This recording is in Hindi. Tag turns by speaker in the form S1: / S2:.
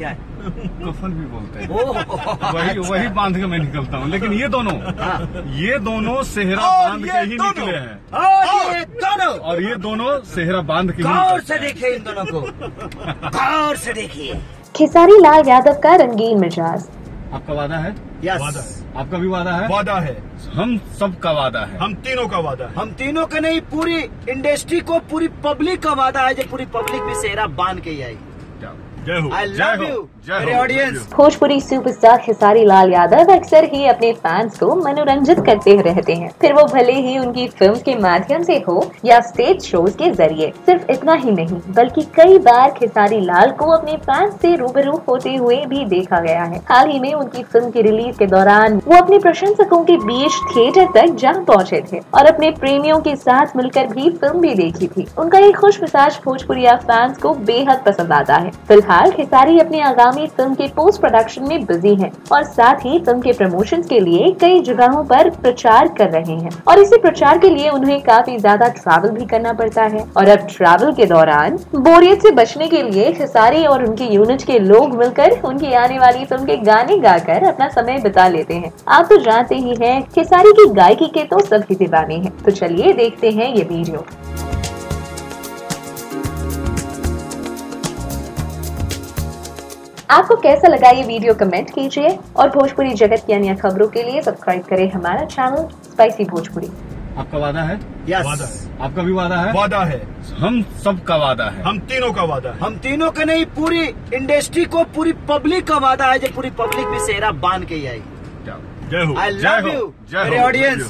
S1: क्या है?
S2: कफन भी बोलते हैं। वही बांध के मैं निकलता हूँ। लेकिन ये दोनों सेहरा बांध के ही निकले हैं। और ये दोनों सेहरा बांध के ही
S1: गौर से देखिए इन दोनों को, गौर से देखिए।
S3: खेसारी लाल यादव का रंगीन मिजाज।
S2: आपका वादा है?
S1: यस।
S2: आपका भी वादा है?
S4: वादा है।
S2: हम सबका वादा है।
S4: हम तीनों का वादा है।
S1: हम तीनों का नहीं, पूरी इंडस्ट्री को, पूरी पब्लिक का वादा है, जो पूरी पब्लिक भी सेहरा बांध के ही आएगी।
S4: जय हो।
S1: आई लव यू मेरे ऑडियंस।
S3: भोजपुरी सुपरस्टार खेसारी लाल यादव अक्सर ही अपने फैंस को मनोरंजित करते रहते हैं, फिर वो भले ही उनकी फिल्म के माध्यम से हो या स्टेज शोज के जरिए। सिर्फ इतना ही नहीं बल्कि कई बार खेसारी लाल को अपने फैंस से रूबरू होते हुए भी देखा गया है। हाल ही में उनकी फिल्म की रिलीज के दौरान वो अपने प्रशंसकों के बीच थिएटर तक जा पहुँचे थे और अपने प्रेमियों के साथ मिलकर भी फिल्म भी देखी थी। उनका ये खुश मिजाज भोजपुरिया फैंस को बेहद पसंद आता है। फिलहाल खेसारी अपनी आगामी फिल्म के पोस्ट प्रोडक्शन में बिजी हैं और साथ ही फिल्म के प्रमोशंस के लिए कई जगहों पर प्रचार कर रहे हैं और इसी प्रचार के लिए उन्हें काफी ज्यादा ट्रैवल भी करना पड़ता है। और अब ट्रैवल के दौरान बोरियत से बचने के लिए खेसारी और उनके यूनिट के लोग मिलकर उनकी आने वाली फिल्म के गाने गाकर अपना समय बिता लेते हैं। आप तो जानते ही हैं खेसारी की गायकी के तो सभी दीवाने हैं, तो चलिए देखते हैं ये वीडियो। आपको कैसा लगा ये वीडियो कमेंट कीजिए और भोजपुरी जगत की अन्य खबरों के लिए सब्सक्राइब करें हमारा चैनल स्पाइसी भोजपुरी।
S2: आपका वादा है?
S1: यस।
S4: वादा है।
S2: आपका भी वादा है?
S4: वादा है।
S2: हम सबका वादा है।
S4: हम तीनों का वादा है।
S1: हम तीनों का नहीं, पूरी इंडस्ट्री को, पूरी पब्लिक का वादा है, जो पूरी पब्लिक भी सेहरा बांध के ही आएगी।
S4: जय हो।
S1: आई लव यू मेरे ऑडियंस।